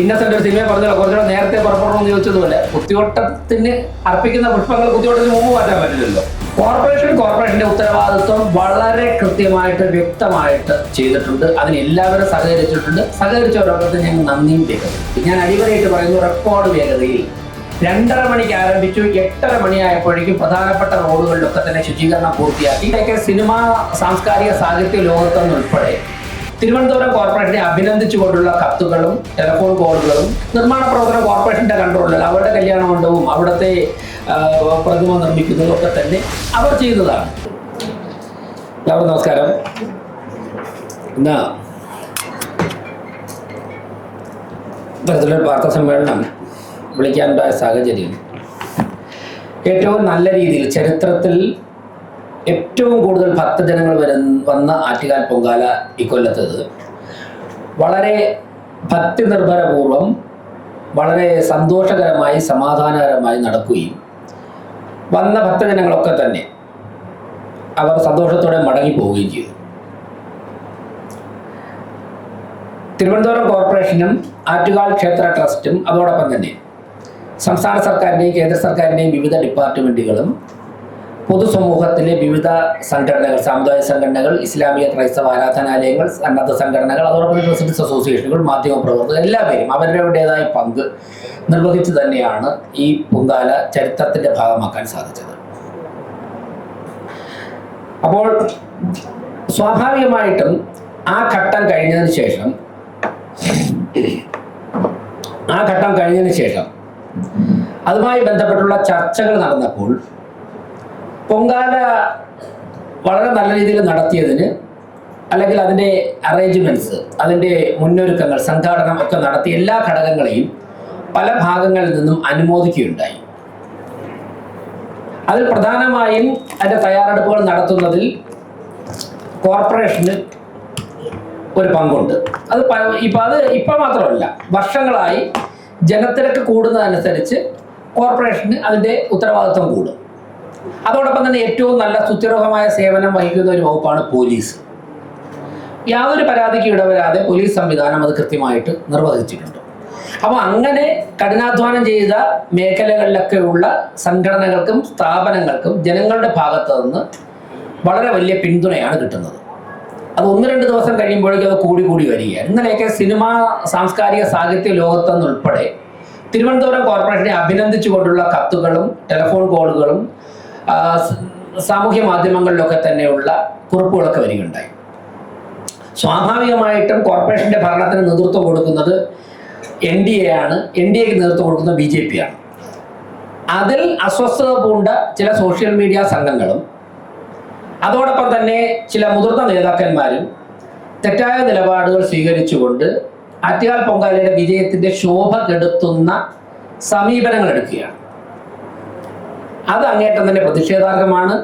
ഇന്നസെന്റ് ഒരു സിനിമയെ പറഞ്ഞല്ലോ, കുറച്ചുകൂടെ നേരത്തെ പുറപ്പെടണമെന്ന് ചോദിച്ചതുപോലെ കുത്തിയോട്ടത്തിന് അർപ്പിക്കുന്ന പുഷ്പങ്ങൾ കുത്തിയോട്ടത്തിന് മുമ്പ് മാറ്റാൻ പറ്റില്ലല്ലോ. കോർപ്പറേഷന്റെ ഉത്തരവാദിത്വം വളരെ കൃത്യമായിട്ട് വ്യക്തമായിട്ട് ചെയ്തിട്ടുണ്ട്. അതിന് എല്ലാവരും സഹകരിച്ചിട്ടുണ്ട്. സഹകരിച്ചവരൊക്കെ ഞങ്ങൾ നന്ദിയും രേഖപ്പെടുത്തി. ഞാൻ അടിവരയിട്ട് പറയുന്നു, റെക്കോർഡ് വേഗതയിൽ 2:30 മണിക്ക് ആരംഭിച്ചു. 8:30 മണിയായപ്പോഴേക്കും പ്രധാനപ്പെട്ട റോഡുകളിലൊക്കെ തന്നെ ശുചീകരണം പൂർത്തിയാക്കി. ഇതൊക്കെ സിനിമാ സാംസ്കാരിക സാഹിത്യ ലോകത്തുനിന്നുൾപ്പെടെ തിരുവനന്തപുരം കോർപ്പറേഷനെ അഭിനന്ദിച്ചുകൊണ്ടുള്ള കത്തുകളും ടെലിഫോൺ കോളുകളും, നിർമ്മാണ പ്രവർത്തനം കോർപ്പറേഷന്റെ കൺട്രോളിൽ, അവരുടെ കല്യാണ മണ്ഡപവും അവിടുത്തെ പ്രതിമ നിർമ്മിക്കുന്നതും ഒക്കെ തന്നെ അവർ ചെയ്യുന്നതാണ്. എല്ലാവർക്കും നമസ്കാരം. ഇന്ന് ഇത്തരത്തിലൊരു വാർത്താ സമ്മേളനം വിളിക്കാനുണ്ടായ സാഹചര്യം ഏറ്റവും നല്ല രീതിയിൽ ചരിത്രത്തിൽ ഏറ്റവും കൂടുതൽ ഭക്തജനങ്ങൾ വന്ന ആറ്റുകാൽ പൊങ്കാല ഇക്കൊല്ലത്തത് വളരെ ഭക്തി നിർഭരപൂർവ്വം വളരെ സന്തോഷകരമായി സമാധാനകരമായി നടക്കുകയും വന്ന ഭക്തജനങ്ങളൊക്കെ തന്നെ അവർ സന്തോഷത്തോടെ മടങ്ങിപ്പോവുകയും ചെയ്തു. തിരുവനന്തപുരം കോർപ്പറേഷനും ആറ്റുകാൽ ക്ഷേത്ര ട്രസ്റ്റും അതോടൊപ്പം തന്നെ സംസ്ഥാന സർക്കാരിൻ്റെയും കേന്ദ്ര സർക്കാരിൻ്റെയും വിവിധ ഡിപ്പാർട്ട്മെൻറ്റുകളും പൊതുസമൂഹത്തിലെ വിവിധ സംഘടനകൾ, സാമുദായിക സംഘടനകൾ, ഇസ്ലാമിക ക്രൈസ്തവ ആരാധനാലയങ്ങൾ, സന്നദ്ധ സംഘടനകൾ, അതോടൊപ്പം റെസിഡൻസ് അസോസിയേഷനുകൾ, മാധ്യമപ്രവർത്തകർ എല്ലാവരും അവരവരുടേതായ പങ്ക് നിർവഹിച്ച് തന്നെയാണ് ഈ പൊങ്കാല ചരിത്രത്തിൻ്റെ ഭാഗമാക്കാൻ സാധിച്ചത്. അപ്പോൾ സ്വാഭാവികമായിട്ടും ആ ഘട്ടം കഴിഞ്ഞതിന് ശേഷം അതുമായി ബന്ധപ്പെട്ടുള്ള ചർച്ചകൾ നടന്നപ്പോൾ പൊങ്കാല വളരെ നല്ല രീതിയിൽ നടത്തിയതിന്, അല്ലെങ്കിൽ അതിൻ്റെ അറേഞ്ച്മെൻറ്റ്സ്, അതിൻ്റെ മുന്നൊരുക്കങ്ങൾ, സംഘാടനം ഒക്കെ നടത്തിയ എല്ലാ ഘടകങ്ങളെയും പല ഭാഗങ്ങളിൽ നിന്നും അനുമോദിക്കുകയുണ്ടായി. അതിൽ പ്രധാനമായും അതിൻ്റെ തയ്യാറെടുപ്പുകൾ നടത്തുന്നതിൽ കോർപ്പറേഷന് ഒരു പങ്കുണ്ട്. അത് ഇപ്പം മാത്രമല്ല, വർഷങ്ങളായി ജനത്തിരക്ക് കൂടുന്നതനുസരിച്ച് കോർപ്പറേഷന് അതിൻ്റെ ഉത്തരവാദിത്വം കൂടും. അതോടൊപ്പം തന്നെ ഏറ്റവും നല്ല സുസ്ഥിരമായ സേവനം വഹിക്കുന്ന ഒരു വകുപ്പാണ് പോലീസ്. യാതൊരു പരാതിക്ക് ഇടവരാതെ പോലീസ് സംവിധാനം അത് കൃത്യമായിട്ട് നിർവഹിച്ചിട്ടുണ്ട്. അപ്പോൾ അങ്ങനെ കഠിനാധ്വാനം ചെയ്ത മേഖലകളിലൊക്കെയുള്ള സംഘടനകൾക്കും സ്ഥാപനങ്ങൾക്കും ജനങ്ങളുടെ ഭാഗത്തു നിന്ന് വളരെ വലിയ പിന്തുണയാണ് കിട്ടുന്നത്. അത് 1-2 ദിവസം കഴിയുമ്പോഴേക്കും അത് കൂടി വരികയാണ്. ഇന്നലെയൊക്കെ സിനിമാ സാംസ്കാരിക സാഹിത്യ ലോകത്തുനിന്നുൾപ്പെടെ തിരുവനന്തപുരം കോർപ്പറേഷനെ അഭിനന്ദിച്ചുകൊണ്ടുള്ള കത്തുകളും ടെലിഫോൺ കോളുകളും സാമൂഹ്യ മാധ്യമങ്ങളിലൊക്കെ തന്നെയുള്ള കുറിപ്പുകളൊക്കെ വരികയുണ്ടായി. സ്വാഭാവികമായിട്ടും കോർപ്പറേഷന്റെ ഭരണത്തിന് നേതൃത്വം കൊടുക്കുന്നത് NDA ആണ്. NDAക്ക് നേതൃത്വം കൊടുക്കുന്നത് BJP ആണ്. അതിൽ അസ്വസ്ഥത പൂണ്ട ചില സോഷ്യൽ മീഡിയ സംഘങ്ങളും അതോടൊപ്പം തന്നെ ചില മുതിർന്ന നേതാക്കന്മാരും തെറ്റായ നിലപാടുകൾ സ്വീകരിച്ചുകൊണ്ട് ആറ്റുകാൽ പൊങ്കാലയുടെ വിജയത്തിന്റെ ശോഭ കെടുത്തുന്ന സമീപനങ്ങൾ എടുക്കുകയാണ്. അത് അങ്ങേറ്റം തന്നെ പ്രതിഷേധാർഹമാണ്.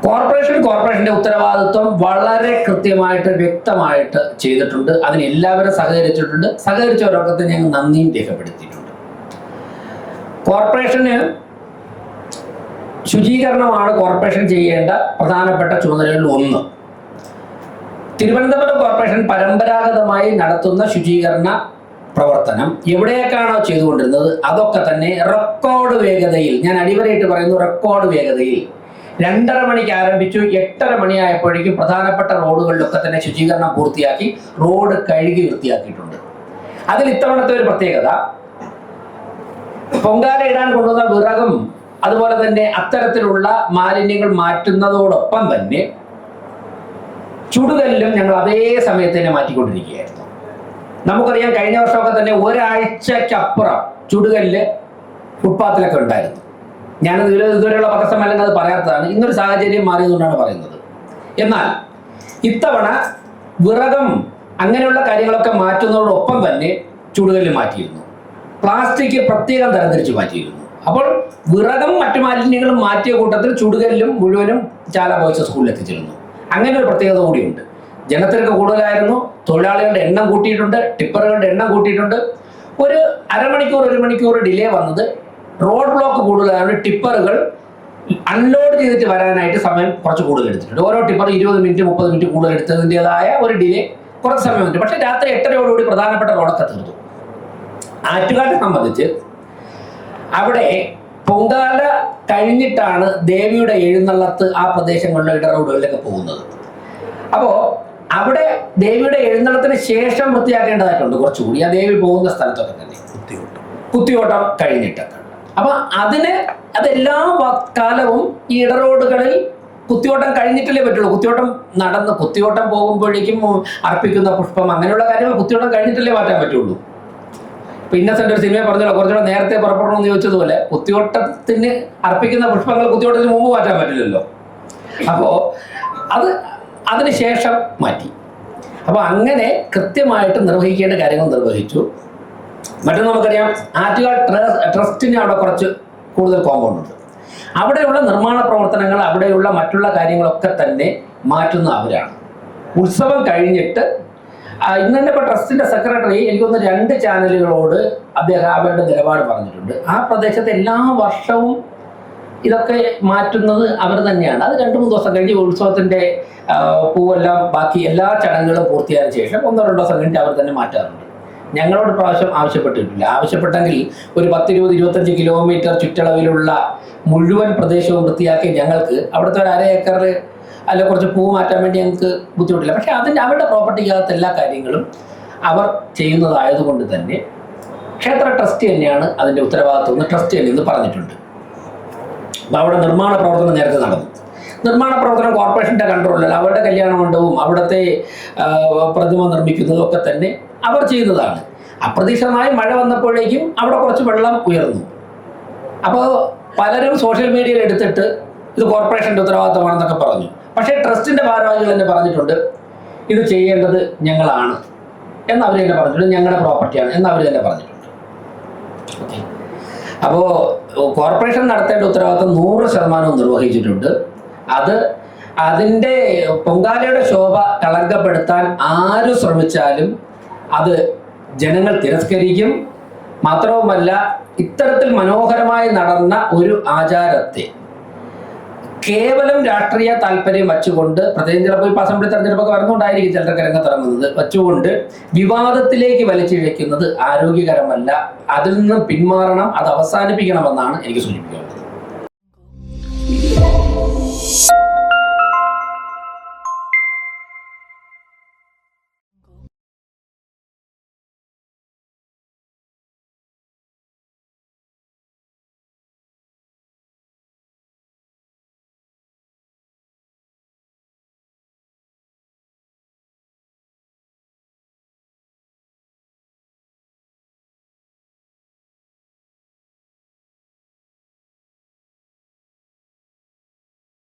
കോർപ്പറേഷന്റെ ഉത്തരവാദിത്വം വളരെ കൃത്യമായിട്ട് വ്യക്തമായിട്ട് ചെയ്തിട്ടുണ്ട്. അതിന് എല്ലാവരും സഹകരിച്ചിട്ടുണ്ട്. സഹകരിച്ചവരൊക്കെ ഞങ്ങൾ നന്ദിയും രേഖപ്പെടുത്തിയിട്ടുണ്ട്. കോർപ്പറേഷന് ശുചീകരണമാണ് കോർപ്പറേഷൻ ചെയ്യേണ്ട പ്രധാനപ്പെട്ട ചുമതലകളിൽ ഒന്ന്. തിരുവനന്തപുരം കോർപ്പറേഷൻ പരമ്പരാഗതമായി നടത്തുന്ന ശുചീകരണ പ്രവർത്തനം എവിടെയൊക്കെയാണോ ചെയ്തുകൊണ്ടിരുന്നത് അതൊക്കെ തന്നെ റെക്കോർഡ് വേഗതയിൽ, ഞാൻ അടിവരയിട്ട് പറയുന്നു, റെക്കോർഡ് വേഗതയിൽ 2:30 മണിക്ക് ആരംഭിച്ചു. 8:30 മണിയായപ്പോഴേക്കും പ്രധാനപ്പെട്ട റോഡുകളിലൊക്കെ തന്നെ ശുചീകരണം പൂർത്തിയാക്കി റോഡ് കഴുകി വൃത്തിയാക്കിയിട്ടുണ്ട്. അതിൽ ഇത്തവണത്തെ ഒരു പ്രത്യേകത, പൊങ്കാല ഇടാൻ കൊണ്ടുവന്ന വിറകും അതുപോലെ തന്നെ അത്തരത്തിലുള്ള മാലിന്യങ്ങൾ മാറ്റുന്നതോടൊപ്പം തന്നെ ചുടുകല്ലും ഞങ്ങൾ അതേ സമയത്ത് തന്നെ മാറ്റിക്കൊണ്ടിരിക്കുകയായിരുന്നു. നമുക്കറിയാം, കഴിഞ്ഞ വർഷമൊക്കെ തന്നെ ഒരാഴ്ചക്കപ്പുറം ചുടുകല്ല് ഫുട്പാത്തിലൊക്കെ ഉണ്ടായിരുന്നു. ഞാനത് ഇതുവരെയുള്ള പത്രസമ്മേളനങ്ങൾ അത് പറയാത്തതാണ്. ഇന്നൊരു സാഹചര്യം മാറിയതുകൊണ്ടാണ് പറയുന്നത്. എന്നാൽ ഇത്തവണ വിറകും അങ്ങനെയുള്ള കാര്യങ്ങളൊക്കെ മാറ്റുന്നതോടൊപ്പം തന്നെ ചുടുകല്ല് മാറ്റിയിരുന്നു. പ്ലാസ്റ്റിക് പ്രത്യേകം തരംതിരിച്ച് മാറ്റിയിരുന്നു. അപ്പോൾ വിറകും മറ്റു മാലിന്യങ്ങളും മാറ്റിയ കൂട്ടത്തിൽ ചുടുകല്ലും മുഴുവനും ചാല ബോയ്സ് സ്കൂളിൽ എത്തിച്ചിരുന്നു. അങ്ങനെ ഒരു പ്രത്യേകത കൂടിയുണ്ട്. ജനത്തിരക്ക് കൂടുതലായിരുന്നു. തൊഴിലാളികളുടെ എണ്ണം കൂട്ടിയിട്ടുണ്ട്. ടിപ്പറുകളുടെ എണ്ണം കൂട്ടിയിട്ടുണ്ട്. ഒരു അരമണിക്കൂർ 1 മണിക്കൂർ ഡിലേ വന്നത് റോഡ് ബ്ലോക്ക് കൂടുതലാണ്. ടിപ്പറുകൾ അൺലോഡ് ചെയ്തിട്ട് വരാനായിട്ട് സമയം കുറച്ച് കൂടുതൽ എടുത്തിട്ടുണ്ട്. ഓരോ ടിപ്പർ 20 മിനിറ്റ് 30 മിനിറ്റ് കൂടുതൽ എടുത്തതിൻ്റെതായ ഒരു ഡിലേ കുറച്ച് സമയം വന്നിട്ട്. പക്ഷെ രാത്രി 8:30യോടുകൂടി പ്രധാനപ്പെട്ട റോഡൊക്കെ തീർന്നു. ആറ്റുകാലിനെ സംബന്ധിച്ച് അവിടെ പൊങ്കാല കഴിഞ്ഞിട്ടാണ് ദേവിയുടെ എഴുന്നള്ളത്ത് ആ പ്രദേശങ്ങളിലെ ഇടറോഡുകളിലൊക്കെ പോകുന്നത്. അപ്പോൾ അവിടെ ദേവിയുടെ എഴുന്നള്ളത്തിന് ശേഷം വൃത്തിയാക്കേണ്ടതായിട്ടുണ്ട് കുറച്ചുകൂടി, ആ ദേവി പോകുന്ന സ്ഥലത്തൊക്കെ തന്നെ കുത്തിയോട്ടം കഴിഞ്ഞിട്ടൊക്കെ. അപ്പൊ അതെല്ലാ കാലവും ഈ ഇടറോഡുകളിൽ കുത്തിയോട്ടം കഴിഞ്ഞിട്ടല്ലേ പറ്റുള്ളൂ. കുത്തിയോട്ടം പോകുമ്പോഴേക്കും അർപ്പിക്കുന്ന പുഷ്പം അങ്ങനെയുള്ള കാര്യങ്ങൾ കുത്തിയോട്ടം കഴിഞ്ഞിട്ടല്ലേ മാറ്റാൻ പറ്റുള്ളൂ. ഇപ്പൊ ഇന്നസെന്റ് ഒരു സിനിമ പറഞ്ഞല്ലോ, കുറച്ചുകൂടെ നേരത്തെ പുറപ്പെടണമെന്ന് ചോദിച്ചതുപോലെ കുത്തിയോട്ടത്തിന് അർപ്പിക്കുന്ന പുഷ്പങ്ങൾ കുത്തിയോട്ടത്തിന് മുമ്പ് മാറ്റാൻ പറ്റില്ലല്ലോ. അപ്പോ അതിനുശേഷം മാറ്റി. അപ്പൊ അങ്ങനെ കൃത്യമായിട്ട് നിർവഹിക്കേണ്ട കാര്യങ്ങൾ നിർവഹിച്ചു. മറ്റൊന്ന് നമുക്കറിയാം, ആറ്റുകാൽ ട്രസ്റ്റിന് അവിടെ കുറച്ച് കൂടുതൽ കോമ്പൗണ്ട് ഉണ്ട്. അവിടെയുള്ള നിർമ്മാണ പ്രവർത്തനങ്ങൾ, അവിടെയുള്ള മറ്റുള്ള കാര്യങ്ങളൊക്കെ തന്നെ മാറ്റുന്ന അവരാണ്. ഉത്സവം കഴിഞ്ഞിട്ട് ഇന്ന് തന്നെ ഇപ്പോൾ ട്രസ്റ്റിന്റെ സെക്രട്ടറി എനിക്കൊന്ന് 2 ചാനലുകളോട് അദ്ദേഹം അവരുടെ നിലപാട് പറഞ്ഞിട്ടുണ്ട്. ആ പ്രദേശത്ത് എല്ലാ വർഷവും ഇതൊക്കെ മാറ്റുന്നത് അവർ തന്നെയാണ്. അത് 2-3 ദിവസം കഴിഞ്ഞ് ഉത്സവത്തിന്റെ പൂവെല്ലാം ബാക്കി എല്ലാ ചടങ്ങുകളും പൂർത്തിയായതിനു ശേഷം 1-2 ദിവസം കഴിഞ്ഞിട്ട് അവർ തന്നെ മാറ്റാറുണ്ട്. ഞങ്ങളോട് പ്രാവശ്യം ആവശ്യപ്പെട്ടിട്ടില്ല. ആവശ്യപ്പെട്ടെങ്കിൽ ഒരു 10-20-25 കിലോമീറ്റർ ചുറ്റളവിലുള്ള മുഴുവൻ പ്രദേശവും വൃത്തിയാക്കി ഞങ്ങൾക്ക് അവിടുത്തെ ഒരു 1/2 ഏക്കർ അല്ല കുറച്ച് പൂ മാറ്റാൻ വേണ്ടി ഞങ്ങൾക്ക് ബുദ്ധിമുട്ടില്ല. പക്ഷെ അവരുടെ പ്രോപ്പർട്ടിക്കകത്ത് എല്ലാ കാര്യങ്ങളും അവർ ചെയ്യുന്നതായതുകൊണ്ട് തന്നെ ക്ഷേത്ര ട്രസ്റ്റ് തന്നെയാണ് അതിൻ്റെ ഉത്തരവാദിത്വം ട്രസ്റ്റ് തന്നെ എന്ന് പറഞ്ഞിട്ടുണ്ട്. അപ്പോൾ അവിടെ നിർമ്മാണ പ്രവർത്തനം നേരത്തെ നടന്നു. നിർമ്മാണ പ്രവർത്തനം കോർപ്പറേഷൻ്റെ കൺട്രോളിലല്ല. അവരുടെ കല്യാണ മണ്ഡപവും അവിടുത്തെ പ്രതിമ നിർമ്മിക്കുന്നതും ഒക്കെ തന്നെ അവർ ചെയ്യുന്നതാണ്. അപ്രതീക്ഷിതമായി മഴ വന്നപ്പോഴേക്കും അവിടെ കുറച്ച് വെള്ളം ഉയർന്നു. അപ്പോൾ പലരും സോഷ്യൽ മീഡിയയിൽ എടുത്തിട്ട് ഇത് കോർപ്പറേഷൻ്റെ ഉത്തരവാദിത്തമാണെന്നൊക്കെ പറഞ്ഞു. പക്ഷേ ട്രസ്റ്റിൻ്റെ ഭാരവാഹികൾ തന്നെ പറഞ്ഞിട്ടുണ്ട് ഇത് ചെയ്യേണ്ടത് ഞങ്ങളാണ് എന്ന് അവർ തന്നെ പറഞ്ഞിട്ടുണ്ട്, ഞങ്ങളുടെ പ്രോപ്പർട്ടിയാണ് എന്ന് അവർ തന്നെ പറഞ്ഞിട്ടുണ്ട്. ഓക്കെ, അപ്പോൾ കോർപ്പറേഷൻ നടത്തേണ്ട ഉത്തരവാദിത്തം 100% നിർവഹിച്ചിട്ടുണ്ട്. അതിൻ്റെ പൊങ്കാലയുടെ ശോഭ കളങ്കപ്പെടുത്താൻ ആര് ശ്രമിച്ചാലും അത് ജനങ്ങൾ തിരസ്കരിക്കും. മാത്രവുമല്ല, ഇത്തരത്തിൽ മനോഹരമായി നടന്ന ഒരു ആചാരത്തെ കേവലം രാഷ്ട്രീയ താല്പര്യം വച്ചുകൊണ്ട്, പ്രത്യേകിച്ച് ചിലപ്പോൾ ഇപ്പോൾ അസംബ്ലി തെരഞ്ഞെടുപ്പൊക്കെ വരുന്നുണ്ടായിരിക്കും ചിലരൊക്കെ രംഗത്തിറങ്ങുന്നത്, വച്ചുകൊണ്ട് വിവാദത്തിലേക്ക് വലിച്ചിഴയ്ക്കുന്നത് ആരോഗ്യകരമല്ല. അതിൽ നിന്നും പിന്മാറണം, അത് അവസാനിപ്പിക്കണമെന്നാണ് എനിക്ക് സൂചിപ്പിക്കാനുള്ളത്.